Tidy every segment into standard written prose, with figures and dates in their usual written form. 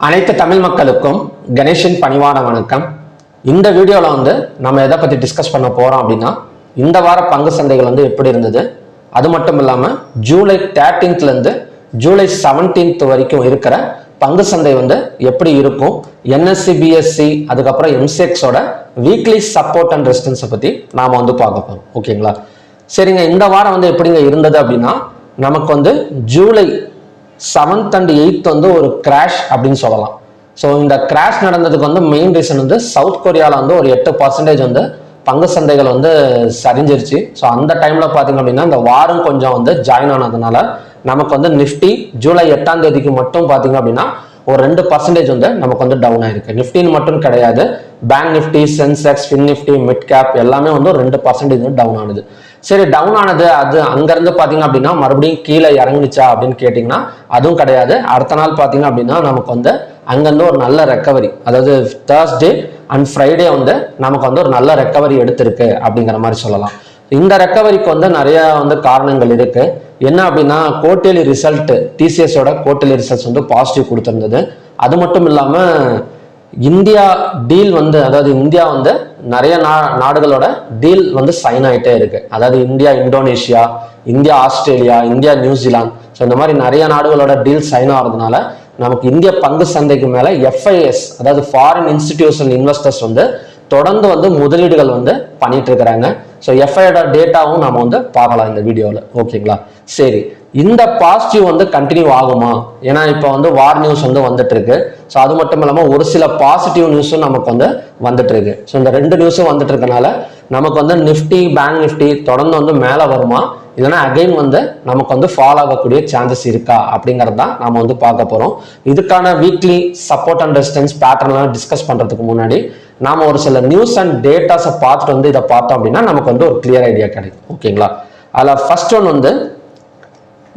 அனைத்து தமிழ் மக்களுக்கும் கணேஷின் பணிவான வணக்கம். இந்த வீடியோவில் நம்ம எதை பற்றி டிஸ்கஸ் பண்ண போகிறோம் அப்படின்னா, இந்த வார பங்கு சந்தைகள் எப்படி இருந்தது, அது மட்டும் இல்லாமல் ஜூலை 13th ஜூலை 17th வரைக்கும் இருக்கிற பங்கு சந்தை எப்படி இருக்கும், என்எஸ்சி பிஎஸ்சி அதுக்கப்புறம் எம்செக்ஸோட வீக்லி சப்போர்ட் அண்ட் ரெசிஸ்டன்ஸை பற்றி நாம் பார்க்க போகிறோம். ஓகேங்களா? சரிங்க. இந்த வாரம் எப்படிங்க இருந்தது அப்படின்னா, நமக்கு ஜூலை 7th and 8th ஒரு கிராஷ் அப்படின்னு சொல்லலாம். ஸோ இந்த கிராஷ் நடந்ததுக்கு மெயின் ரீசன் சவுத் கொரியாவில் ஒரு 8% பங்கு சந்தைகள் சரிஞ்சிருச்சு. ஸோ அந்த டைம்ல பார்த்தீங்க அப்படின்னா இந்த வாரம் கொஞ்சம் ஜாயின் ஆனதுனால நமக்கு நிஃப்டி ஜூலை 8ஆம் தேதிக்கு மட்டும் பார்த்தீங்க அப்படின்னா ஒரு 2% நமக்கு டவுன் ஆயிருக்கு. நிஃப்டின்னு மட்டும் கிடையாது, bank Nifty, Sensex, fin Nifty, mid cap எல்லாமே ஒரு 2% டவுன் ஆனது. சரி, டவுன் ஆனது அது அங்கிருந்து பாத்தீங்க அப்படின்னா மறுபடியும் கீழே இறங்குச்சா அப்படின்னு கேட்டீங்கன்னா அதுவும் கிடையாது. அடுத்த நாள் பாத்தீங்க அப்படின்னா நமக்கு அங்கிருந்து ஒரு நல்ல ரெக்கவரி, அதாவது தேர்ஸ்டே அண்ட் ஃப்ரைடே நமக்கு ஒரு நல்ல ரெக்கவரி எடுத்திருக்கு அப்படிங்கிற மாதிரி சொல்லலாம். இந்த ரெக்கவரிக்கு நிறைய காரணங்கள் இருக்கு. என்ன அப்படின்னா, குவார்ட்டர்லி ரிசல்ட், டிசிஎஸோட குவார்ட்டர்லி ரிசல்ட்ஸ் பாசிட்டிவ் கொடுத்திருந்தது. அது மட்டும் இல்லாம இந்தியா டீல் அதாவது இந்தியா நிறைய நாடுகளோட டீல் சைன் ஆயிட்டே இருக்கு. அதாவது India Indonesia, India Australia, India New Zealand, so இந்த மாதிரி நிறைய நாடுகளோட டீல் சைன் ஆகிறதுனால நமக்கு இந்திய பங்கு சந்தைக்கு மேல எஃப்ஐஎஸ், அதாவது ஃபாரின் இன்ஸ்டிடியூஷன் இன்வெஸ்டர்ஸ் தொடர்ந்து முதலீடுகள் பண்ணிட்டு இருக்கிறாங்க. ஸோ எஃப்ஐயோட டேட்டாவும் நம்ம பார்க்கலாம் இந்த வீடியோவில். ஓகேங்களா? சரி, இந்த பாசிட்டிவ் கண்டினியூ ஆகுமா? ஏன்னா இப்போ வார் நியூஸ் வந்துட்டு இருக்கு. ஸோ அது மட்டும் இல்லாமல் ஒரு சில பாசிட்டிவ் நியூஸும் நமக்கு வந்துட்டு இருக்கு. ஸோ இந்த 2 நியூஸும் வந்துட்டு இருக்கனால நமக்கு நிஃப்டி, பேங்க் நிஃப்டி தொடர்ந்து மேலே வருமா, இல்லைன்னா அகைன் நமக்கு ஃபால் ஆகக்கூடிய சான்சஸ் இருக்கா அப்படிங்கிறது தான் நம்ம பார்க்க போறோம். இதுக்கான வீக்லி சப்போர்ட் அண்ட் ரெசிஸ்டன்ஸ் பேட்டர்ன்லாம் டிஸ்கஸ் பண்றதுக்கு முன்னாடி நாம ஒரு சில நியூஸ் அண்ட் டேட்டாஸை பார்த்துட்டு இதை பார்த்தோம் அப்படின்னா நமக்கு ஒரு கிளியர் ஐடியா கிடைக்கும். ஓகேங்களா? அதில் ஃபர்ஸ்ட் ஒன்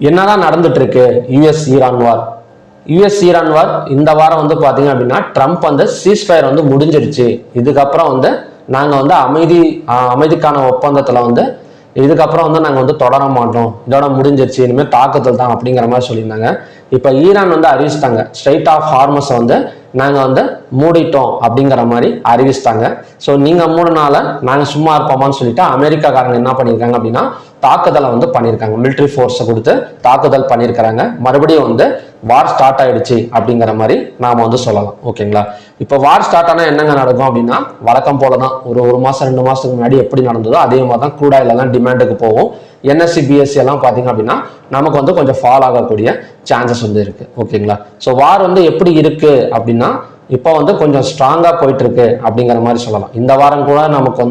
என்னதான் நடந்துட்டு இருக்கு, யூஎஸ் ஈரான் வார். யூஎஸ் ஈரான் வார் இந்த வாரம் பாத்தீங்க அப்படின்னா ட்ரம்ப் சீஸ்ஃபயர் முடிஞ்சிருச்சு, இதுக்கப்புறம் நாங்க அமைதிக்கான ஒப்பந்தத்துல இதுக்கப்புறம் நாங்க தொடர மாட்டோம், இதோட முடிஞ்சிருச்சு, இனிமேல் தாக்குதல் தான் அப்படிங்கிற மாதிரி சொல்லியிருந்தாங்க. இப்ப ஈரான் அறிவிச்சிட்டாங்க, ஸ்ட்ரைட் ஆஃப் ஹார்மஸ் நாங்க மூடிட்டோம் அப்படிங்கிற மாதிரி அறிவிச்சிட்டாங்க. ஸோ நீங்க மூணுனால நாங்க சும்மா இருப்போமான்னு சொல்லிட்டு அமெரிக்காக்காரங்க என்ன பண்ணியிருக்காங்க அப்படின்னா தாக்குதலை பண்ணியிருக்காங்க. மிலிட்ரி ஃபோர்ஸை கொடுத்து தாக்குதல் பண்ணியிருக்கிறாங்க. மறுபடியும் வார் ஸ்டார்ட் ஆயிடுச்சு அப்படிங்கிற மாதிரி நாம சொல்லலாம். ஓகேங்களா? இப்போ வார் ஸ்டார்ட் ஆனா என்னங்க நடக்கும் அப்படின்னா, வழக்கம் போலதான் ஒரு மாசம் 2 மாசத்துக்கு முன்னாடி எப்படி நடந்ததோ அதே மாதிரி தான் க்ரூட் ஆயில் எல்லாம் டிமாண்டுக்கு போகும். என்எஸ்சி பிஎஸ்சி எல்லாம் பாத்தீங்க அப்படின்னா நமக்கு கொஞ்சம் ஃபால் ஆகக்கூடிய சான்சஸ் இருக்கு. ஓகேங்களா? ஸோ வார் எப்படி இருக்கு அப்படின்னா இப்போ கொஞ்சம் ஸ்ட்ராங்கா போயிட்டு இருக்கு அப்படிங்கிற மாதிரி சொல்லலாம். இந்த வாரம் கூட நமக்கு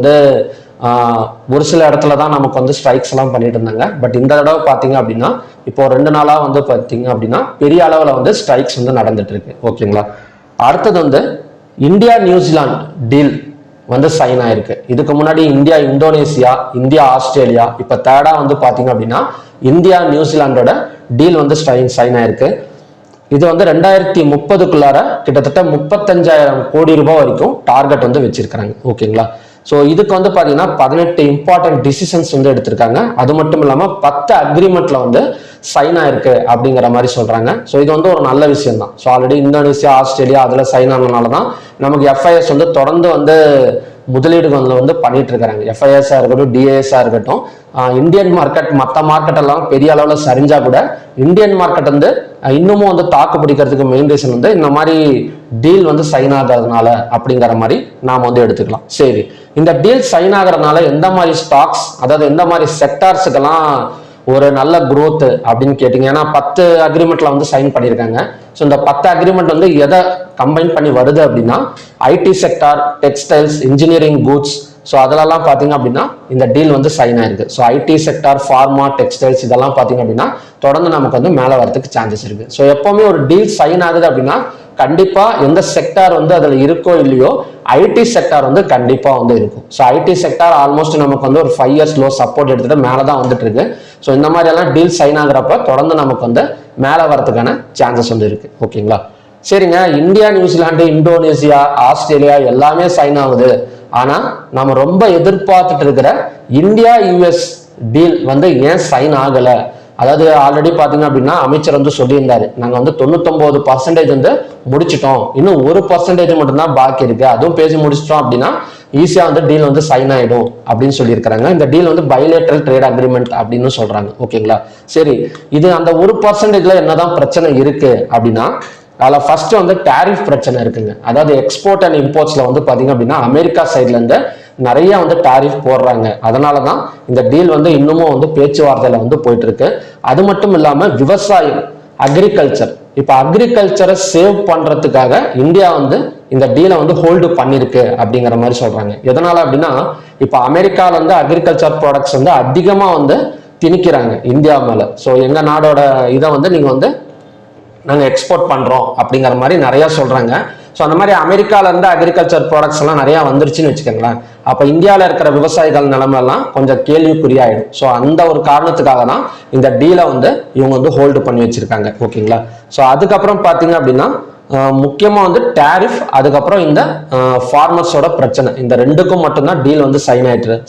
ஒரு சில இடத்துல தான் நமக்கு ஸ்ட்ரைக்ஸ் எல்லாம் பண்ணிட்டு இருந்தாங்க. பட் இந்த தடவை பாத்தீங்க அப்படின்னா இப்போ 2 நாளா பாத்தீங்க அப்படின்னா பெரிய அளவுல ஸ்ட்ரைக்ஸ் நடந்துட்டு இருக்கு. ஓகேங்களா? அடுத்தது இந்தியா நியூசிலாந்து டீல் சைன் ஆயிருக்கு. இதுக்கு முன்னாடி இந்தியா இந்தோனேசியா, இந்தியா ஆஸ்திரேலியா, இப்ப தேர்டா பாத்தீங்க அப்படின்னா இந்தியா நியூசிலாண்டோட டீல் சைன் ஆயிருக்கு. இது 2030க்குள்ளார கிட்டத்தட்ட 35,000 கோடி ரூபாய் வரைக்கும் டார்கெட் வச்சிருக்காங்க. ஓகேங்களா? ஸோ இதுக்கு பாத்தீங்கன்னா 18 இம்பார்ட்டன்ட் டிசிஷன்ஸ் எடுத்திருக்காங்க. அது மட்டும் இல்லாம 10 அக்ரிமெண்ட்ல சைன் ஆயிருக்கு அப்படிங்கிற மாதிரி சொல்றாங்க. ஸோ இது ஒரு நல்ல விஷயம் தான். ஸோ ஆல்ரெடி இந்தோனேசியா, ஆஸ்திரேலியா அதுல சைன் ஆனதுனாலதான் நமக்கு எஃப்ஐஎஸ் தொடர்ந்து முதலீடுகள் பண்ணிட்டு இருக்காங்க. எஃப்ஐஎஸ்ஆ இருக்கட்டும், டிஏஎஸ்ஆ இருக்கட்டும். இந்தியன் மார்க்கெட் மற்ற மார்க்கெட் எல்லாம் பெரிய அளவுல சரிஞ்சா கூட இந்தியன் மார்க்கெட் இன்னமும் தாக்கு பிடிக்கிறதுக்கு மெயின் ரீசன் இந்த மாதிரி டீல் சைன் ஆகிறதுனால அப்படிங்கிற மாதிரி நாம எடுத்துக்கலாம். சரி, இந்த டீல் சைன் ஆகிறதுனால எந்த மாதிரி ஸ்டாக்ஸ், அதாவது எந்த மாதிரி செக்டார்ஸுக்கெல்லாம் ஒரு நல்ல growth அப்படின்னு கேட்டீங்க. ஏன்னா 10 அக்ரிமெண்ட்ல சைன் பண்ணியிருக்காங்க. ஸோ இந்த 10 அக்ரிமெண்ட் எதை கம்பைன் பண்ணி வருது அப்படின்னா IT sector, textiles, engineering goods, so அதெல்லாம் பார்த்தீங்க அப்படின்னா இந்த டீல் சைன் ஆயிருக்கு. So IT sector, pharma, textiles இதெல்லாம் பார்த்தீங்க அப்படின்னா தொடர்ந்து நமக்கு மேலே வரதுக்கு சான்சஸ் இருக்கு. ஸோ எப்பவுமே ஒரு டீல் சைன் ஆகுது அப்படின்னா கண்டிப்பா எந்த செக்டார் அதுல இருக்கோ இல்லையோ ஐடி செக்டார் கண்டிப்பா இருக்கும். ஸோ ஐடி செக்டார் ஆல்மோஸ்ட் நமக்கு ஒரு 5 years லோ சப்போர்ட் எடுத்துட்டு மேலதான் வந்துட்டு இருக்கு. ஸோ இந்த மாதிரி எல்லாம் டீல் சைன் ஆகுறப்ப தொடர்ந்து நமக்கு மேல வரதுக்கான சான்சஸ் இருக்கு. ஓகேங்களா? சரிங்க. இந்தியா, நியூசிலாந்து, இந்தோனேசியா, ஆஸ்திரேலியா எல்லாமே சைன் ஆகுது. ஆனா நம்ம ரொம்ப எதிர்பார்த்துட்டு இருக்கிற இந்தியா யூஎஸ் டீல் ஏன் சைன் ஆகல அதாவது ஆல்ரெடி பாத்தீங்க அப்படின்னா அமைச்சர் வந்து சொல்லியிருந்தாரு, நாங்க வந்து 99% வந்து முடிச்சிட்டோம், இன்னும் 1% மட்டும்தான் பாக்கி இருக்கு, அதுவும் பேசி முடிச்சிட்டோம் அப்படின்னா ஈஸியா வந்து டீல் வந்து சைன் ஆயிடும் அப்படின்னு சொல்லியிருக்காங்க. இந்த டீல் வந்து பைலேட்டரல் ட்ரேட் அக்ரிமெண்ட் அப்படின்னு சொல்றாங்க. ஓகேங்களா? சரி, இது அந்த 1%ல என்னதான் பிரச்சனை இருக்கு அப்படின்னா, அதில் ஃபர்ஸ்ட் வந்து டாரிஃப் பிரச்சனை இருக்குங்க. அதாவது எக்ஸ்போர்ட் அண்ட் இம்போர்ட்ஸ்ல வந்து பாத்தீங்க அப்படின்னா அமெரிக்கா சைட்ல இருந்து நிறைய வந்து டாரிஃப் போடுறாங்க. அதனாலதான் இந்த டீல் வந்து இன்னமும் வந்து பேச்சுவார்த்தையில வந்து போயிட்டு இருக்கு. அது மட்டும் இல்லாம விவசாயம், அக்ரிகல்ச்சர், இப்ப அக்ரிகல்ச்சரை சேவ் பண்றதுக்காக இந்தியா வந்து இந்த டீலை வந்து ஹோல்டு பண்ணிருக்கு அப்படிங்கிற மாதிரி சொல்றாங்க. எதனால அப்படின்னா, இப்ப அமெரிக்கால வந்து அக்ரிகல்ச்சர் ப்ராடக்ட்ஸ் வந்து அதிகமா வந்து திணிக்கிறாங்க இந்தியா மேல. ஸோ எங்க நாடோட இதை வந்து நீங்க வந்து நாங்க எக்ஸ்போர்ட் பண்றோம் அப்படிங்கிற மாதிரி நிறைய சொல்றாங்க. ஸோ அந்த மாதிரி அமெரிக்கால இருந்து அக்ரிகல்ச்சர் ப்ராடக்ட்ஸ் எல்லாம் நிறைய வந்துருச்சுன்னு வச்சுக்கோங்களேன். அப்ப இந்தியாவில் இருக்கிற விவசாயிகள் நிலைமையெல்லாம் கொஞ்சம் கேள்விக்குறியாயிடும். ஸோ அந்த ஒரு காரணத்துக்காக தான் இந்த டீலை வந்து இவங்க வந்து ஹோல்டு பண்ணி வச்சிருக்காங்க. ஓகேங்களா? ஸோ அதுக்கப்புறம் பாத்தீங்க அப்படின்னா முக்கியமா வந்து டாரிஃப், அதுக்கப்புறம் இந்த ஃபார்மர்ஸோட பிரச்சனை, இந்த ரெண்டுக்கும் மட்டும்தான் டீல் வந்து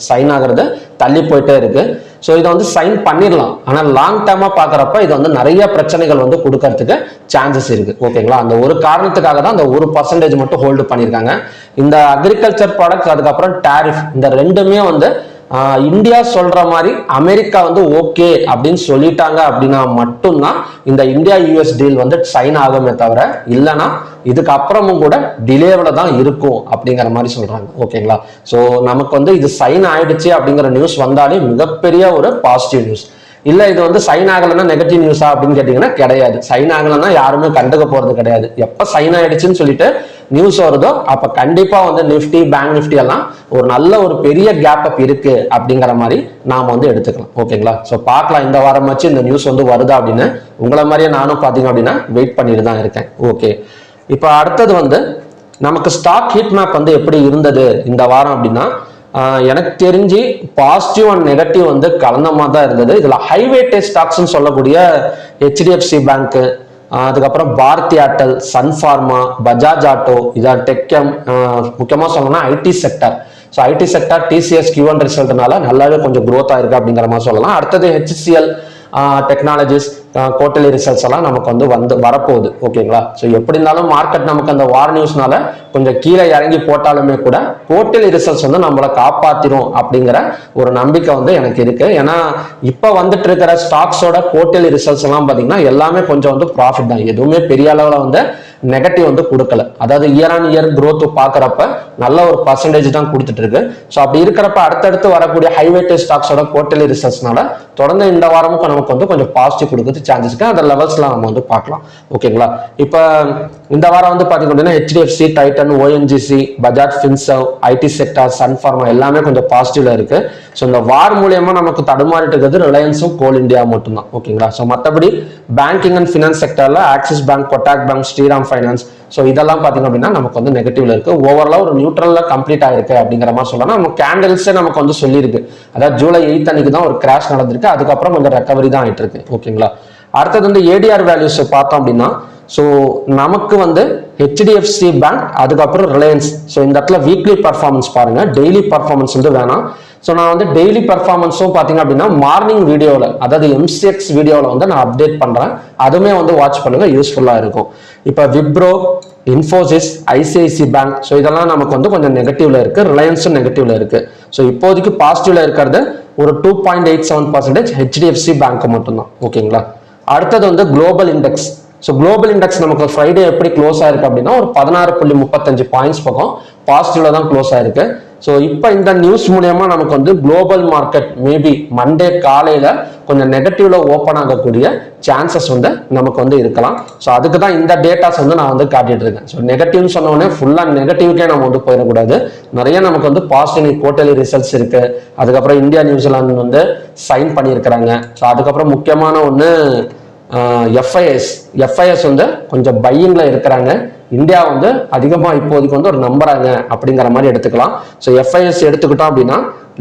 சைன் ஆகிறது தள்ளி போயிட்டே இருக்கு. ஸோ இதை வந்து சைன் பண்ணிடலாம், ஆனால் லாங் டேர்மா பாக்குறப்ப இது வந்து நிறைய பிரச்சனைகள் வந்து கொடுக்கறதுக்கு சான்சஸ் இருக்கு. ஓகேங்களா? அந்த ஒரு காரணத்துக்காக தான் அந்த 1% மட்டும் ஹோல்டு பண்ணியிருக்காங்க. இந்த அக்ரிகல்ச்சர் ப்ராடக்ட்ஸ் அதுக்கப்புறம் டாரிஃப், இந்த ரெண்டுமே வந்து இந்தியா சொல்ற மாதிரி அமெரிக்கா வந்து ஓகே அப்படின்னு சொல்லிட்டாங்க அப்படின்னா மட்டும்தான் இந்த இந்தியா யூஎஸ் டீல் வந்து சைன் ஆகுமே தவிர, இல்லைன்னா இதுக்கு அப்புறமும் கூட டிலேவில் தான் இருக்கும் அப்படிங்கிற மாதிரி சொல்றாங்க. ஓகேங்களா? ஸோ நமக்கு வந்து இது சைன் ஆயிடுச்சு அப்படிங்கிற நியூஸ் வந்தாலே மிகப்பெரிய ஒரு பாசிட்டிவ் நியூஸ். இல்ல இது வந்து சைன் ஆகலைன்னா நெகட்டிவ் நியூஸா அப்படின்னு கேட்டீங்கன்னா கிடையாது. சைன் ஆகலைன்னா யாருமே கண்டுக்க போறது கிடையாது. எப்ப சைன் ஆயிடுச்சுன்னு சொல்லிட்டு நியூஸ் வருதோ அப்ப கண்டிப்பா வந்து நிஃப்டி, பேங்க் நிஃப்டி எல்லாம் ஒரு நல்ல ஒரு பெரிய கேப் அப் இருக்கு அப்படிங்கிற மாதிரி நாம வந்து எடுத்துக்கலாம். ஓகேங்களா? ஸோ பார்க்கலாம் இந்த வாரம் வச்சு இந்த நியூஸ் வந்து வருதா அப்படின்னு. உங்களை மாதிரியே நானும் பாத்தீங்க அப்படின்னா வெயிட் பண்ணிட்டு தான் இருக்கேன். ஓகே, இப்போ அடுத்தது வந்து நமக்கு ஸ்டாக் ஹீட் மேப் வந்து எப்படி இருந்தது இந்த வாரம் அப்படின்னா, எனக்கு தெரிஞ்சு பாசிட்டிவ் அண்ட் நெகட்டிவ் வந்து கலந்த மாதிரி தான் இருந்தது. இதுல ஹைவேட்டேஜ் ஸ்டாக்ஸ் சொல்லக்கூடிய HDFC பேங்க், அதுக்கப்புறம் பாரதி ஏர்டெல், சன் ஃபார்மா, பஜாஜ் ஆட்டோ, இதான் டெக்கம், முக்கியமா சொல்லணும்னா IT sector. So IT sector TCS Q1 ரிசல்ட்னால நல்லாவே கொஞ்சம் growth ஆயிருக்கு அப்படிங்கிற மாதிரி சொல்லலாம். அடுத்தது HCL டெக்னாலஜிஸ் குவார்டர்லி ரிசல்ட்ஸ் எல்லாம் நமக்கு வந்து வரப்போகுது. ஓகேங்களா? ஸோ எப்படி இருந்தாலும் மார்க்கெட் நமக்கு அந்த வார் நியூஸ்னால கொஞ்சம் கீழே இறங்கி போட்டாலுமே கூட குவார்டர்லி ரிசல்ட்ஸ் வந்து நம்மளை காப்பாத்திரும் அப்படிங்கிற ஒரு நம்பிக்கை வந்து எனக்கு இருக்கு. ஏன்னா இப்ப வந்துட்டு இருக்கிற ஸ்டாக்ஸோட குவார்டர்லி ரிசல்ட்ஸ் எல்லாம் பாத்தீங்கன்னா எல்லாமே கொஞ்சம் வந்து ப்ராஃபிட் தான், எதுவுமே பெரிய அளவுல வந்து நெகட்டிவ் வந்து கொடுக்கல. அதாவது இயர் ஆன் இயர் growth பாக்குறப்ப நல்ல ஒரு பர்சன்டேஜ் தான் கொடுத்துட்டு இருக்கு. ஸோ அப்படி இருக்கிறப்ப அடுத்தடுத்து வரக்கூடிய ஹைவேட்டேஜ் ஸ்டாக்ஸோட குவார்டர்லி ரிசல்ட்ஸ்னால தொடர்ந்து இந்த வாரமும் நமக்கு வந்து கொஞ்சம் பாசிட்டிவ் கொடுக்குறது சான்சஸ் இருக்கு. அந்த லெவல்ஸ்லாம் நம்ம வந்து பார்க்கலாம். ஓகேங்களா? இப்போ இந்த வாரம் வந்து பாத்தீங்கன்னா HDFC, Titan, ONGC, Bajaj Finserv, IT sector, Sun Pharma எல்லாமே கொஞ்சம் பாசிட்டிவ்ல இருக்கு. ஸோ இந்த வார் மூலியமா நமக்கு தடுமாறிட்டு இருக்கிறது ரிலையன்ஸும் கோல் இந்தியா மட்டும்தான். ஓகேங்களா? ஸோ மற்றபடி பேங்கிங் அண்ட் ஃபினான்ஸ் செக்டர்ல Axis bank, Kotak bank, Shriram finance, so இதெல்லாம் பாத்தீங்க அப்படின்னா நமக்கு வந்து நெகட்டிவ்ல இருக்கு. ஓவராலா ஒரு நியூட்ரல்ல கம்ப்ளீட் ஆயிருக்கு அப்படிங்கிற மாதிரி சொல்லலாம். நம்ம கேண்டல்ஸே நமக்கு வந்து சொல்லியிருக்கு. அதாவது ஜூலை 8 அன்னைக்கு தான் ஒரு கிராஷ் நடந்திருக்கு, அதுக்கப்புறம் கொஞ்சம் ரெக்கவரி தான் ஆயிட்டு இருக்கு. ஓகேங்களா? அடுத்தது வந்து ADR வேல்யூஸ் பார்த்தோம் அப்படின்னா, ஸோ நமக்கு வந்து HDFC பேங்க், அதுக்கப்புறம் ரிலையன்ஸ். ஸோ இந்த இடத்துல வீக்லி பர்ஃபார்மன்ஸ் பாருங்க, டெய்லி பர்ஃபார்மன்ஸ் வந்து வேணாம். ஸோ நான் வந்து டெய்லி பர்ஃபார்மன்ஸும் பார்த்தீங்க அப்படின்னா மார்னிங் வீடியோவில், அதாவது MCX வீடியோவில் வந்து நான் அப்டேட் பண்ணுறேன், அதுவுமே வந்து வாட்ச் பண்ணுங்க, யூஸ்ஃபுல்லாக இருக்கும். இப்போ Wipro, Infosys, ICICI bank, so இதெல்லாம் நமக்கு வந்து கொஞ்சம் நெகட்டிவ்ல இருக்கு, ரிலையன்ஸும் நெகட்டிவ்ல இருக்கு. ஸோ இப்போதைக்கு பாசிட்டிவ்ல இருக்கிறது ஒரு 2.87% HDFC பேங்க் மட்டும்தான். ஓகேங்களா? அடுத்தது வந்து global index. So global index நமக்கு ஃப்ரைடே எப்படி க்ளோஸ் ஆயிருக்கு அப்படின்னா ஒரு 16.35 பாயிண்ட்ஸ் பக்கம் பாசிட்டிவ்ல தான் க்ளோஸ் ஆயிருக்கு. ஸோ இப்போ இந்த நியூஸ் மூலியமா நமக்கு வந்து குளோபல் மார்க்கெட் மேபி மண்டே காலையில கொஞ்சம் நெகட்டிவ்ல ஓப்பன் ஆகக்கூடிய சான்சஸ் வந்து நமக்கு வந்து இருக்கலாம். ஸோ அதுக்கு தான் இந்த டேட்டாஸ் வந்து நான் வந்து காட்டிட்டு இருக்கேன். ஸோ நெகட்டிவ்னு சொன்ன உடனே ஃபுல்லா நெகட்டிவ்க்கே நம்ம வந்து போயிடக்கூடாது. நிறைய நமக்கு வந்து பாசிட்டிவ் குவார்டர்லி ரிசல்ட்ஸ் இருக்கு. அதுக்கப்புறம் இந்தியா நியூசிலாந்து வந்து சைன் பண்ணியிருக்கிறாங்க. ஸோ அதுக்கப்புறம் முக்கியமான ஒன்று FIS வந்து கொஞ்சம் பையிங்ல இருக்கிறாங்க. இந்தியா வந்து அதிகமா இப்போதைக்கு வந்து ஒரு நம்புறாங்க அப்படிங்கிற மாதிரி எடுத்துக்கலாம். ஸோ FIS எடுத்துக்கிட்டோம் அப்படின்னா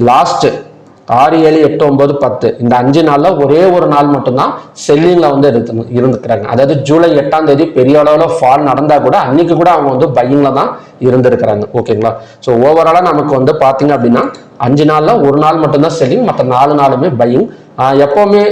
லாஸ்ட் 6, 7, 8, 9, 10 இந்த 5 நாள்ல ஒரே ஒரு நாள் மட்டும்தான் செல்லிங்ல வந்து இருந்துக்கிறாங்க. அதாவது ஜூலை 8ஆம் தேதி பெரிய அளவுல ஃபால் நடந்தா கூட அன்னைக்கு கூட அவங்க வந்து பையிங்ல தான் இருந்திருக்கிறாங்க. ஓகேங்களா? ஸோ ஓவராலா நமக்கு வந்து பாத்தீங்க அப்படின்னா 5 நாள்ல ஒரு நாள் மட்டும்தான் செல்லிங், மற்ற 4 நாளுமே பையிங். எப்பவுமே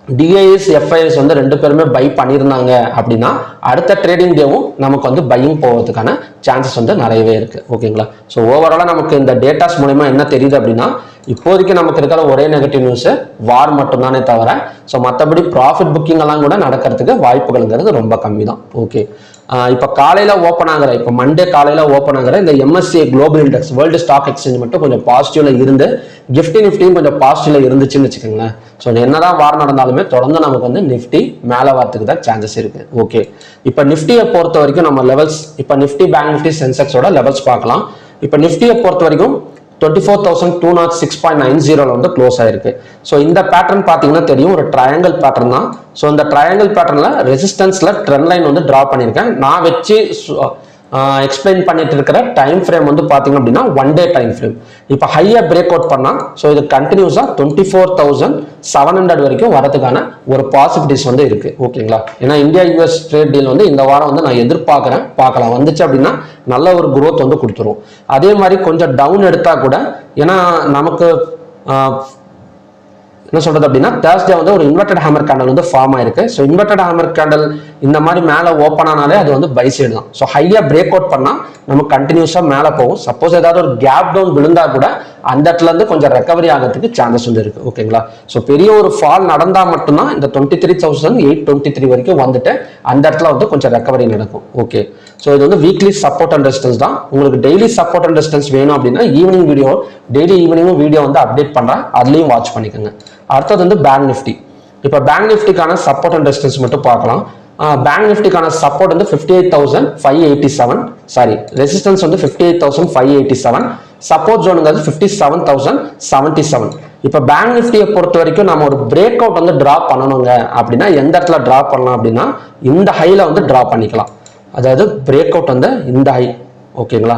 டிஐஎஸ் எஃப்ஐஎஸ் வந்து ரெண்டு பேருமே பை பண்ணியிருந்தாங்க அப்படின்னா அடுத்த ட்ரேடிங் டேவும் நமக்கு வந்து பையிங் போகிறதுக்கான சான்சஸ் வந்து நிறையவே இருக்கு. ஓகேங்களா? ஸோ ஓவராலாக நமக்கு இந்த டேட்டாஸ் மூலமா என்ன தெரியுது அப்படின்னா இப்போதைக்கு நமக்கு இருக்கிற ஒரே நெகட்டிவ் நியூஸ் வார் மட்டும்தானே தவிர ஸோ மற்றபடி ப்ராஃபிட் புக்கிங் எல்லாம் கூட நடக்கிறதுக்கு வாய்ப்புகள்ங்கிறது ரொம்ப கம்மி தான். ஓகே, இப்போ காலையில் ஓப்பன் ஆகிற இப்போ மண்டே காலையில் ஓப்பன் ஆகிற இந்த MSCI global index world stock exchange மட்டும் கொஞ்சம் பாசிட்டிவ்ல இருந்து நிஃப்டியும் கொஞ்சம் பாசிட்டிவ்ல இருந்துச்சுன்னு வச்சுக்கோங்களேன். ஸோ என்னதான் வார் நடந்தாலுமே தொடர்ந்து நமக்கு வந்து நிஃப்டி மேலே வரத்துக்கு தான் சான்சஸ் இருக்கு. ஓகே, இப்போ நிஃப்டியை பொறுத்த வரைக்கும் நம்ம லெவல்ஸ் இப்போ நிஃப்டி பேங்க் நிஃப்டி சென்செக்ஸோட லெவல்ஸ் பார்க்கலாம். இப்போ நிஃப்டியை பொறுத்த வரைக்கும் 24,206.90 வந்து க்ளோஸ் ஆயிருக்கு. ஸோ இந்த பேட்டர்ன் பார்த்தீங்கன்னா தெரியும், ஒரு ட்ரையாங்கிள் பேட்டர்ன் தான். ஸோ இந்த ட்ரையாங்கிள் பேட்டர்ல ரெசிஸ்டன்ஸ்ல ட்ரெண்ட் லைன் வந்து டிரா பண்ணியிருக்கேன். நான் வச்சு எக்ஸ்பிளைன் பண்ணிட்டு இருக்கிற டைம் ஃப்ரேம் வந்து பார்த்தீங்க அப்படின்னா 1 டே டைம் ஃப்ரேம். இப்போ ஹையா பிரேக் அவுட் பண்ணா ஸோ இது கண்டினியூஸா 24,700 வரைக்கும் வரதுக்கான ஒரு பாசிபிலிட்டிஸ் வந்து இருக்கு. ஓகேங்களா? ஏன்னா இந்தியா US ட்ரேட் டீல் வந்து இந்த வாரம் வந்து நான் எதிர்பார்க்கிறேன், பார்க்கலாம். வந்துச்சு அப்படின்னா நல்ல ஒரு குரோத் வந்து கொடுத்துரும். அதே மாதிரி கொஞ்சம் டவுன் எடுத்தா கூட ஏன்னா நமக்கு என்ன சொல்றது அப்படின்னா தேர்ஸ்டே வந்து ஒரு இன்வெர்டட் ஹேமர் கேண்டல் வந்து ஃபார்ம் ஆயிருக்கு. ஸோ இன்வெர்டட் ஹேமர் கேண்டல் இந்த மாதிரி மேலே ஓப்பன் ஆனாலே அது வந்து பை சைடு தான். ஸோ ஹையா பிரேக் அவுட் பண்ணா நம்ம கண்டினியூஸா மேலே போகும். சப்போஸ் ஏதாவது ஒரு கேப் டவுன் விழுந்தா கூட அந்த இடத்துல இருந்து கொஞ்சம் ரெக்கவரி ஆகிறதுக்கு சான்சஸ் வந்து இருக்கு. ஓகேங்களா? ஸோ பெரிய ஒரு ஃபால் நடந்தா மட்டும்தான் இந்த 23,823 வரைக்கும் வந்துட்டு அந்த இடத்துல வந்து கொஞ்சம் ரெக்கவரி நடக்கும். ஓகே, ஸோ இது வந்து வீக்லி சப்போர்ட் அண்ட் ரெசிஸ்டன்ஸ் தான். உங்களுக்கு டெய்லி சப்போர்ட் அண்ட் ரெசிஸ்டன்ஸ் வேணும் அப்படின்னா ஈவினிங் வீடியோ டெய்லி ஈவினிங்கும் வீடியோ வந்து அப்டேட் பண்றேன், அதுலயும் வாட்ச் பண்ணிக்கோங்க. அடுத்தது வந்து பேங்க் நிஃப்டி. இப்போ பேங்க் நிஃப்டிக்கான சப்போர்ட் அண்ட் ரெசிஸ்டன்ஸ் மட்டும் பார்க்கலாம். பேங்க் நிஃப்டிக்கான சப்போர்ட் வந்து 58,587, சாரி ரெசிஸ்டன்ஸ் வந்து 58,587, சப்போர்ட் ஜோனுங்கிறது 57,077. இப்போ பேங்க் நிஃப்டியை பொறுத்த வரைக்கும் நம்ம ஒரு பிரேக் அவுட் வந்து டிரா பண்ணணுங்க அப்படின்னா எந்த இடத்துல டிரா பண்ணலாம் அப்படின்னா இந்த ஹைல வந்து டிரா பண்ணிக்கலாம். அதாவது பிரேக் அவுட் வந்து இந்த ஹை. ஓகேங்களா?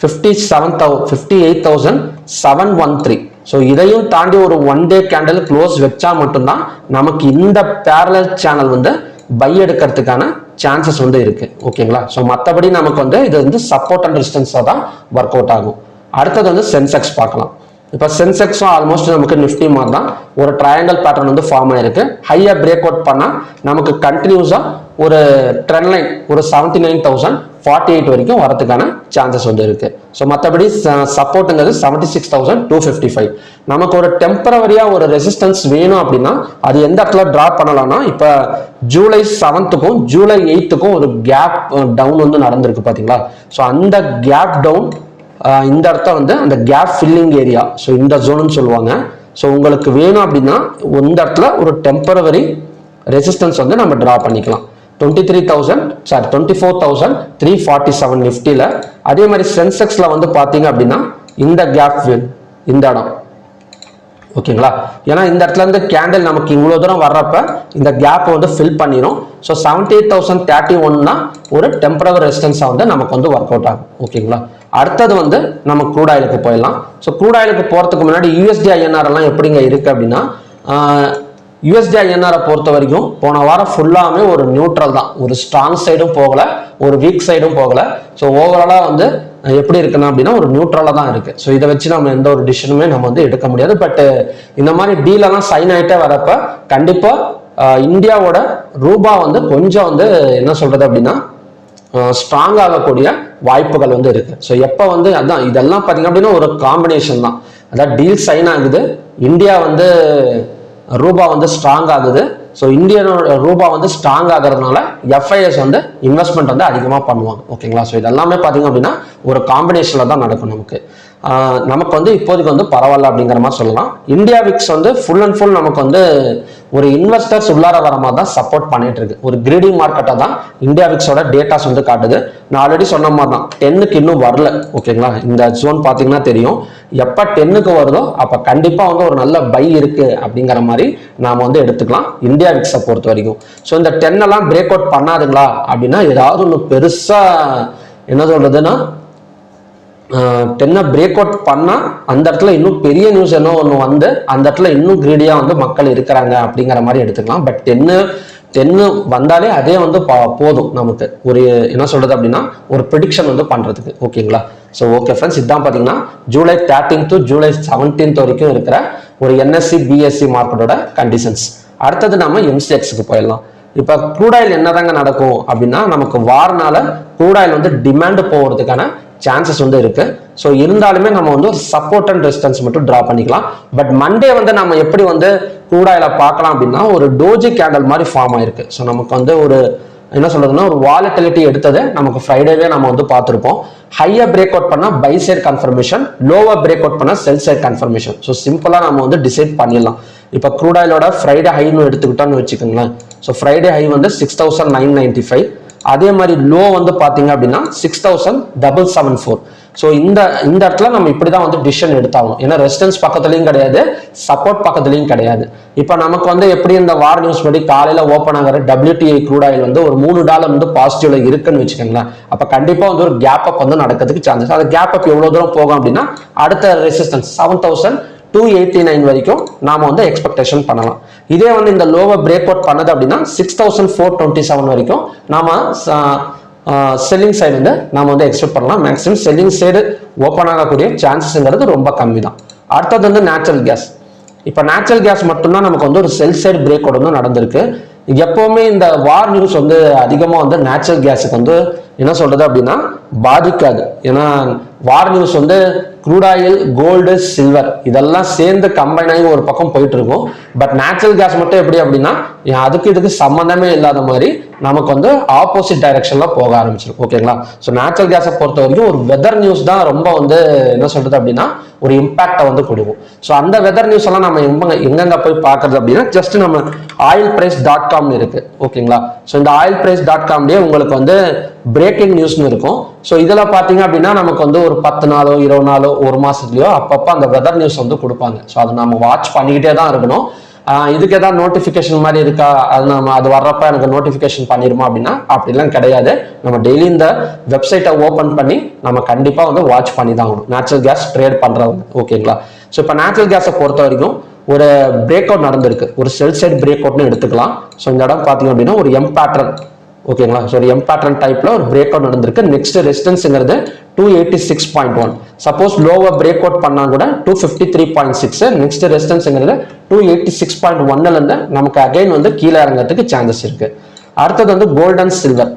58,713. ஸோ இதையும் தாண்டி ஒரு 1 டே கேண்டல் க்ளோஸ் வச்சா மட்டும்தான் நமக்கு இந்த பேரலல் சேனல் வந்து பை எடுக்கிறதுக்கான சான்சஸ் வந்து இருக்கு. ஓகேங்களா? ஸோ மற்றபடி நமக்கு வந்து இது வந்து சப்போர்ட் அண்ட் ரெசிஸ்டன்ஸாக தான் ஒர்க் அவுட் ஆகும். அடுத்தது வந்து சென்செக்ஸ் பார்க்கலாம். இப்போ சென்செக்ஸும் ஆல்மோஸ்ட் நமக்கு நிஃப்டி மாதிரி தான் ஒரு ட்ரையாங்கிள் பேட்டர்ன் வந்து ஃபார்ம் ஆயிருக்கு. ஹையா பிரேக் அவுட் பண்ணா நமக்கு கண்டினியூஸா ஒரு ட்ரெண்ட் லைன் ஒரு 79,048 வரைக்கும் வரதுக்கான சான்சஸ் வந்து இருக்கு. ஸோ மற்றபடி சப்போர்ட்டுங்கிறது 76,255. நமக்கு ஒரு டெம்பரவரியா ஒரு ரெசிஸ்டன்ஸ் வேணும் அப்படின்னா அது எந்த இடத்துல டிரா பண்ணலாம்னா இப்போ ஜூலை 7th ஜூலை 8th ஒரு கேப் டவுன் வந்து நடந்திருக்கு பாத்தீங்களா? ஸோ அந்த கேப் டவுன் இந்த இடத்த வந்து அந்த கேப் ஃபில்லிங் ஏரியா, ஸோ இந்த ஜோன்னு சொல்லுவாங்க. ஸோ உங்களுக்கு வேணும் அப்படின்னா இந்த இடத்துல ஒரு டெம்பரவரி ரெசிஸ்டன்ஸ் வந்து நம்ம டிரா பண்ணிக்கலாம். 24,347 நிஃப்டில. அதே மாதிரி சென்செக்ஸ்ல வந்து பாத்தீங்க அப்படின்னா இந்த கேப் இந்த இடம். ஓகேங்களா? ஏன்னா இந்த இடத்துல இருந்து கேண்டில் நமக்கு இவ்வளவு தூரம் வர்றப்ப இந்த கேப் வந்து ஃபில் பண்ணிடும். ஸோ 78,031 ஒரு டெம்பரவரி ரெசிஸ்டன்ஸா வந்து நமக்கு வந்து ஒர்க் அவுட் ஆகும். ஓகேங்களா? அடுத்தது வந்து நம்ம க்ரூட் ஆயிலுக்கு போயிடலாம். ஸோ க்ரூட் ஆயிலுக்கு போறதுக்கு முன்னாடி USD INR எல்லாம் எப்படிங்க இருக்கு அப்படின்னா USD INR பொறுத்த வரைக்கும் போன வாரம் ஃபுல்லாமே ஒரு நியூட்ரல் தான். ஒரு ஸ்ட்ராங் சைடும் போகல, ஒரு வீக் சைடும் போகல. ஸோ ஓவராலா வந்து எப்படி இருக்குன்னா அப்படின்னா ஒரு நியூட்ரலா தான் இருக்கு. ஸோ இதை வச்சு நம்ம எந்த ஒரு டிசிஷனுமே நம்ம வந்து எடுக்க முடியாது. பட் இந்த மாதிரி டீலெல்லாம் சைன் ஆகிட்டே வரப்ப கண்டிப்பா இந்தியாவோட ரூபா வந்து கொஞ்சம் வந்து என்ன சொல்றது அப்படின்னா ஸ்ட்ராங் ஆகக்கூடிய வாய்ப்புகள் வந்து இருக்கு. ஸோ எப்போ வந்து அதான் இதெல்லாம் பார்த்தீங்க அப்படின்னா ஒரு காம்பினேஷன் தான். அதாவது டீல் சைன் ஆகுது, இந்தியா வந்து ரூபா வந்து ஸ்ட்ராங் ஆகுது. ஸோ இந்தியன் ரூபா வந்து ஸ்ட்ராங் ஆகிறதுனால FIS வந்து இன்வெஸ்ட்மெண்ட் வந்து அதிகமாக பண்ணுவாங்க. ஓகேங்களா? ஸோ இதெல்லாமே பார்த்தீங்க அப்படின்னா ஒரு காம்பினேஷனில் தான் நடக்கும். நமக்கு வந்து இப்போதைக்கு வந்து பரவாயில்ல அப்படிங்கிற மாதிரி சொல்லலாம். இந்தியா விக்ஸ் வந்து ஃபுல் அண்ட் ஃபுல் நமக்கு வந்து ஒரு இன்வெஸ்டர்ஸ் உள்ளார வர மாதிரி தான் சப்போர்ட் பண்ணிட்டு இருக்கு. ஒரு கிரீடி மார்க்கெட்டை தான் இந்தியா விக்ஸோட டேட்டாஸ் வந்து காட்டுது. நான் ஆல்ரெடி சொன்ன மாதிரி தான் 10க்கு இன்னும் வரல. ஓகேங்களா? இந்த ஜோன் பார்த்தீங்கன்னா தெரியும். எப்போ 10க்கு வருதோ அப்போ கண்டிப்பாக வந்து ஒரு நல்ல பை இருக்கு அப்படிங்கிற மாதிரி நாம வந்து எடுத்துக்கலாம் இந்தியா விக்ஸை பொறுத்த வரைக்கும். ஸோ இந்த 10 எல்லாம் பிரேக் அவுட் பண்ணாதுங்களா அப்படின்னா ஏதாவது ஒன்று பெருசா என்ன சொல்றதுன்னா 10 பிரேக் அவுட் பண்ணா அந்த இடத்துல இன்னும் பெரிய நியூஸ் என்ன ஒன்று வந்து அந்த இடத்துல இன்னும் கிரீடியா வந்து மக்கள் இருக்கிறாங்க அப்படிங்கிற மாதிரி எடுத்துக்கலாம். பட் 10 வந்தாலே அதே வந்து போதும் நமக்கு ஒரு என்ன சொல்றது அப்படின்னா ஒரு ப்ரெடிக்ஷன் வந்து பண்றதுக்கு. ஓகேங்களா? ஸோ ஓகே ஃப்ரெண்ட்ஸ், இதுதான் பார்த்தீங்கன்னா ஜூலை 13 to ஜூலை 17 வரைக்கும் இருக்கிற ஒரு என்எஸ்சி பிஎஸ்சி மார்க்கெட்டோட கண்டிஷன்ஸ். அடுத்தது நம்ம எம்சிஎக்ஸுக்கு போயிடலாம். இப்போ க்ரூட் ஆயில் என்னதாங்க நடக்கும் அப்படின்னா, நமக்கு வாரனால க்ரூட் ஆயில் வந்து டிமாண்ட் போகிறதுக்கான சான்சஸ் வந்து இருக்கு. ஸோ இருந்தாலுமே நம்ம வந்து ஒரு சப்போர்ட் அண்ட் ரெசிஸ்டன்ஸ் மட்டும் டிரா பண்ணிக்கலாம். பட் மண்டே வந்து நம்ம எப்படி வந்து க்ரூட் ஆயிலை பார்க்கலாம் அப்படின்னா, ஒரு டோஜி கேண்டல் மாதிரி ஃபார்ம் ஆயிருக்கு. ஸோ நமக்கு வந்து ஒரு என்ன சொல்றதுன்னா, ஒரு வாலட்டிலிட்டி எடுத்தது நமக்கு ஃப்ரைடேவே நம்ம வந்து பார்த்துருப்போம். ஹையா பிரேக் அவுட் பண்ணா பை சைட் கன்ஃபர்மேஷன், லோவா பிரேக் அவுட் பண்ணா செல் சைட் கன்ஃபர்மேஷன். ஸோ சிம்பிளா நம்ம வந்து டிசைட் பண்ணிடலாம். இப்போ க்ரூட் ஆயிலோட ஃப்ரைடே ஹைன்னு எடுத்துக்கிட்டோம்னு வச்சுக்கோங்களேன். ஸோ ஃப்ரைடே ஹை வந்து 6995. அதே மாதிரி லோ வந்து பாத்தீங்க அப்படின்னா 6774. ஸோ இந்த இடத்துல நம்ம இப்படிதான் வந்து டிசிஷன் எடுத்தாகணும். ஏன்னா ரெசிஸ்டன்ஸ் பக்கத்துலையும் கிடையாது, சப்போர்ட் பக்கத்துலையும் கிடையாது. இப்போ நமக்கு வந்து எப்படி இந்த வார நியூஸ் படி காலையில ஓப்பன் ஆகிற WTI க்ரூட் ஆயில் வந்து ஒரு $3 வந்து பாசிட்டிவ்ல இருக்குன்னு வச்சுக்கோங்களேன். அப்ப கண்டிப்பா வந்து ஒரு கேப் அப் வந்து நடக்கிறதுக்கு சான்சஸ். அந்த கேப் அப் எவ்வளவு தூரம் போகும் அப்படின்னா, அடுத்த ரெசிஸ்டன்ஸ் 7289 வரைக்கும் நாம வந்து எக்ஸ்பெக்டேஷன் பண்ணலாம். இதே வந்து இந்த லோவை பிரேக் அவுட் பண்ணது அப்படின்னா 6427 வரைக்கும் நாம செல்லிங் சைடு வந்து நாம வந்து எக்ஸ்பெக்ட் பண்ணலாம். மேக்ஸிமம் செல்லிங் சைடு ஓப்பன் ஆகக்கூடிய சான்சஸ்ங்கிறது ரொம்ப கம்மி தான். அடுத்தது வந்து நேச்சுரல் கேஸ். இப்போ நேச்சுரல் கேஸ் மட்டும்தான் நமக்கு வந்து ஒரு செல் சைடு பிரேக் அவுட் வந்து நடந்திருக்கு. எப்பவுமே இந்த வார் நியூஸ் வந்து அதிகமாக வந்து நேச்சுரல் கேஸுக்கு வந்து என்ன சொல்றது அப்படின்னா பாதிக்காது. ஏன்னா வார் நியூஸ் வந்து க்ரூட் ஆயில், கோல்டு, சில்வர் இதெல்லாம் சேர்ந்து கம்பைன் ஆகி ஒரு பக்கம் போயிட்டு இருக்கும். பட் நேச்சுரல் கேஸ் மட்டும் எப்படி அப்படின்னா, அதுக்கு இதுக்கு சம்மந்தமே இல்லாத மாதிரி நமக்கு வந்து ஆப்போசிட் டைரக்ஷன்ல போக ஆரம்பிச்சிடும். ஓகேங்களா? ஸோ நேச்சுரல் கேஸை பொறுத்த வரைக்கும் ஒரு வெதர் நியூஸ் தான் ரொம்ப வந்து என்ன சொல்றது அப்படின்னா ஒரு இம்பாக்டை வந்து கொடுக்கும். ஸோ அந்த வெதர் நியூஸ் எல்லாம் நம்ம எங்கெங்க போய் பார்க்கறது அப்படின்னா, ஜஸ்ட் நம்ம oilprice.com இருக்கு. ஓகேங்களா? ஸோ இந்த oilprice.comலயே உங்களுக்கு வந்து பிரேக்கிங் நியூஸ்னு இருக்கும். ஸோ இதில் பார்த்தீங்க அப்படின்னா நமக்கு வந்து ஒரு 10 நாளோ 20 நாளோ ஒரு மாசத்துலயோ அப்பப்போ அந்த வெதர் நியூஸ் வந்து கொடுப்பாங்க. ஸோ அதை நம்ம வாட்ச் பண்ணிக்கிட்டே தான் இருக்கணும். இதுக்கு ஏதாவது நோட்டிஃபிகேஷன் மாதிரி இருக்கா, அது வர்றப்ப எனக்கு நோட்டிஃபிகேஷன் பண்ணிருமா அப்படின்னா அப்படிலாம் கிடையாது. நம்ம டெய்லி இந்த வெப்சைட்டை ஓப்பன் பண்ணி நம்ம கண்டிப்பாக வந்து வாட்ச் பண்ணி தான் ஆகணும், நேச்சுரல் கேஸ் ட்ரேட் பண்றவங்க. ஓகேங்களா? ஸோ இப்போ நேச்சுரல் கேஸை பொறுத்த வரைக்கும் ஒரு பிரேக் அவுட் நடந்திருக்கு, ஒரு செல் சைட் பிரேக் அவுட்னு எடுத்துக்கலாம். ஸோ இந்த இடம் பார்த்தீங்க அப்படின்னா ஒரு எம் பேட்டர்ன். ஓகேங்களா? ஸோ ஒரு எம் பேட்டர்ன் டைப்ல ஒரு பிரேக் அவுட் நடந்திருக்கு. நெக்ஸ்ட் ரெசிஸ்டன்ஸ்ங்கிறது 286.1. சப்போஸ் லோவா பிரேக் அவுட் பண்ணா கூட 253.6. நெக்ஸ்ட் ரெசிஸ்டன்ஸ்ங்கிறது 286.1ல இருந்து நமக்கு அகைன் வந்து கீழே இறங்கிறதுக்கு சான்சஸ் இருக்கு. அடுத்தது வந்து கோல்ட் அண்ட் சில்வர்.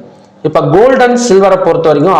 இப்போ கோல்ட் அண்ட் சில்வரை பொறுத்த வரைக்கும்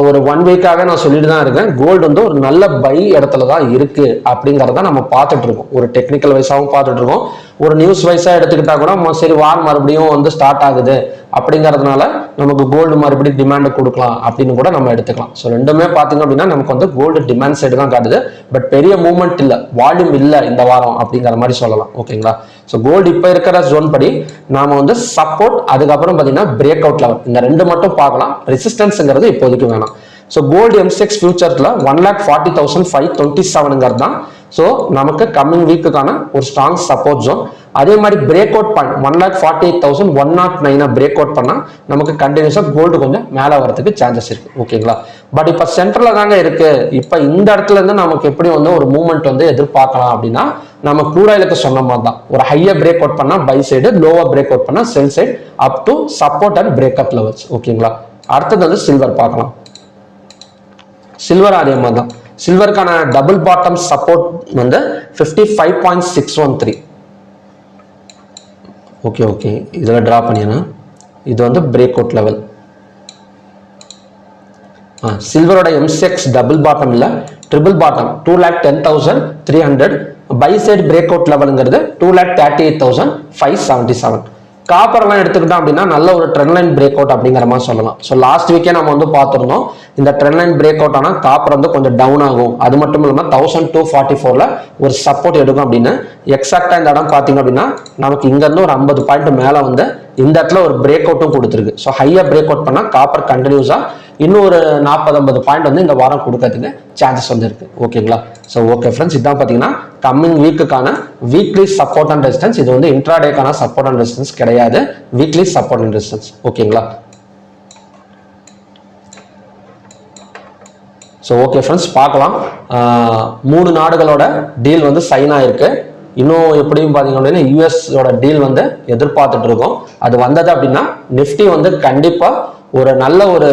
ஒரு 1 வீக்காவே நான் சொல்லிட்டு தான் இருக்கேன், கோல்டு வந்து ஒரு நல்ல பை இடத்துல தான் இருக்கு அப்படிங்கிறத நம்ம பார்த்துட்டு இருக்கோம். ஒரு டெக்னிக்கல் வைஸாகவும் பார்த்துட்டு இருக்கோம், ஒரு நியூஸ் வைஸா எடுத்துக்கிட்டா கூட சரி வார் மறுபடியும் வந்து ஸ்டார்ட் ஆகுது அப்படிங்கிறதுனால நமக்கு கோல்டு மறுபடியும் டிமாண்ட் கொடுக்கலாம் அப்படின்னு கூட நம்ம எடுத்துக்கலாம். ஸோ ரெண்டுமே பார்த்தீங்க அப்படின்னா நமக்கு வந்து கோல்டு டிமாண்ட் சைடு தான் காட்டுது. பட் பெரிய மூவ்மெண்ட் இல்லை, வால்யூம் இல்லை இந்த வாரம் அப்படிங்கிற மாதிரி சொல்லலாம். ஓகேங்களா? ஸோ கோல்டு இப்போ இருக்கிற ஜோன் படி நாம வந்து சப்போர்ட், அதுக்கப்புறம் பார்த்தீங்கன்னா பிரேக் அவுட் லெவல், இந்த ரெண்டு மட்டும் பார்க்கலாம். ரெசிஸ்டன்ஸ்ங்கிறது இப்போதைக்கு வேணாம். ஸோ கோல்டு MCX ஃபியூச்சர்ஸ்ல 1,40,527 தான். ஸோ நமக்கு கம்மிங் வீக்குக்கான ஒரு ஸ்ட்ராங் சப்போர்ட் ஜோன். அதே மாதிரி break out point 1,48,109 break out பண்ணா நமக்கு கண்டினியூஸா கோல்டு கொஞ்சம் மேல வரதுக்கு சான்சஸ் இருக்கு. ஓகேங்களா? பட் இப்ப சென்ட்ரல்ல தாங்க இருக்கு. இப்ப இந்த இடத்துல இருந்து நமக்கு எப்படி வந்து ஒரு மூவ்மெண்ட் வந்து எதிர்பார்க்கலாம் அப்படின்னா, நம்ம க்ரூட் ஆயிலுக்கு சொன்ன மாதிரி தான், ஒரு ஹையா பிரேக் அவுட் பண்ணா பை சைடு, லோவா பிரேக் அவுட் பண்ணா செல் side, up to support and break up levels. ஓகேங்களா? அடுத்தது வந்து சில்வர் பார்க்கலாம். சில்வர் அதே மாதிரி தான். சில்வருக்கான டபுள் பாட்டம் சப்போர்ட் வந்து 55.613. ஓகே இதில் டிரா பண்ணினா இது வந்து பிரேக் அவுட் லெவல். சில்வரோட MCX டபுள் பாட்டம் இல்லை, triple bottom 2,10,300. Buy side break out லெவலுங்கிறது 2,38,577. காப்பர் எல்லாம் எடுத்துக்கிட்டோம் அப்படின்னா நல்ல ஒரு ட்ரெண்ட் லைன் பிரேக் அவுட் அப்படிங்கிற மாதிரி சொல்லலாம். ஸோ லாஸ்ட் வீக்கே நம்ம வந்து பார்த்துருந்தோம், இந்த ட்ரெண்ட் லைன் பிரேக் அவுட் ஆனால் காப்பர் வந்து கொஞ்சம் டவுன் ஆகும். அது மட்டும் இல்லாமல் 1244ல ஒரு சப்போர்ட் எடுக்கும் அப்படின்னு. எக்ஸாக்டா இந்த இடம் பார்த்தீங்க அப்படின்னா நமக்கு இங்கேருந்து ஒரு 50 பாயிண்ட் மேலே வந்து இந்த இடத்துல ஒரு பிரேக் அவுட்டும் கொடுத்துருக்கு. ஸோ ஹையா பிரேக் அவுட் பண்ணால் காப்பர் கண்டினியூஸா இன்னும் ஒரு 40-50 பாயிண்ட் வந்து இந்த வாரம் கொடுக்கறதுக்கு சான்சஸ் வந்து இருக்கு. ஓகேங்களா? ஸோ ஓகே ஃப்ரெண்ட்ஸ், இதான் பார்த்தீங்கன்னா கம்மிங் வீக்குக்கான வீக்லி சப்போர்ட் அண்ட் ரெசிஸ்டன்ஸ். இது வந்து இன்ட்ராடேக்கான சப்போர்ட் அண்ட் ரெசிஸ்டன்ஸ் கிடையாது, வீக்லி சப்போர்ட் அண்ட் ரெசிஸ்டன்ஸ். ஓகேங்களா? ஸோ ஓகே ஃப்ரெண்ட்ஸ், பார்க்கலாம். 3 நாடுகளோட டீல் வந்து சைன் ஆயிருக்கு. இன்னும் எப்படியும் பார்த்தீங்க அப்படின்னா யூஎஸோட டீல் வந்து எதிர்பார்த்துட்டு இருக்கோம். அது வந்தது அப்படின்னா நிஃப்டி வந்து கண்டிப்பா ஒரு நல்ல ஒரு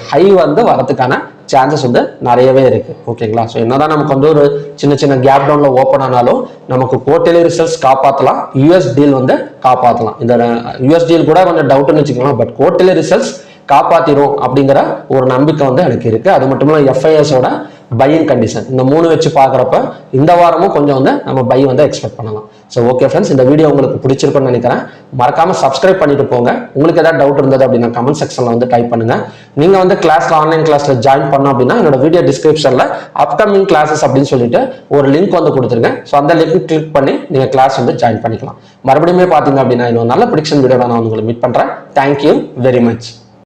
ஹை வந்து வரதுக்கான சான்சஸ் வந்து நிறையவே இருக்கு. ஓகேங்களா? ஸோ என்னதான் நமக்கு வந்து ஒரு சின்ன சின்ன கேப் டவுன்ல ஓப்பன் ஆனாலும் நமக்கு குவார்டர்லி ரிசல்ட்ஸ் காப்பாற்றலாம், யூஎஸ் டீல் வந்து காப்பாற்றலாம். இந்த யூஎஸ் டீல் கூட கொஞ்சம் டவுட்னு வச்சுக்கலாம், பட் குவார்டர்லி ரிசல்ட்ஸ் காப்பாத்திரும் அப்படிங்கிற ஒரு நம்பிக்கை வந்து எனக்கு இருக்கு. அது மட்டும் இல்ல எஃப்ஐஎஸோட பையிங் கண்டிஷன் இந்த 3 வச்சு பார்க்குறப்ப இந்த வாரமும் கொஞ்சம் வந்து நம்ம பை வந்து எக்ஸ்பெக்ட் பண்ணலாம். ஸோ ஓகே ஃப்ரெண்ட்ஸ், இந்த வீடியோ உங்களுக்கு பிடிச்சிருக்குன்னு நினைக்கிறேன். மறக்காம சப்ஸ்கிரைப் பண்ணிட்டு போங்க. உங்களுக்கு ஏதாவது டவுட் இருந்தது அப்படின்னா கமெண்ட் செக்ஷன்ல வந்து டைப் பண்ணுங்க. நீங்க வந்து கிளாஸ்ல ஆன்லைன் கிளாஸ்ல ஜாயின் பண்ணோம் அப்படின்னா என்னோட வீடியோ டிஸ்கிரிப்ஷன்ல அப்கமிங் கிளாஸஸ் அப்படின்னு சொல்லிட்டு ஒரு லிங்க் வந்து கொடுத்துருக்கேன். ஸோ அந்த லிங்க் கிளிக் பண்ணி நீங்க கிளாஸ் வந்து ஜாயின் பண்ணிக்கலாம். மறுபடியும் பாத்தீங்க அப்படின்னா இன்னும் நல்ல ப்ரிடிக்ஷன் வீடியோ நான் உங்களை மீட் பண்றேன். Thank you very much.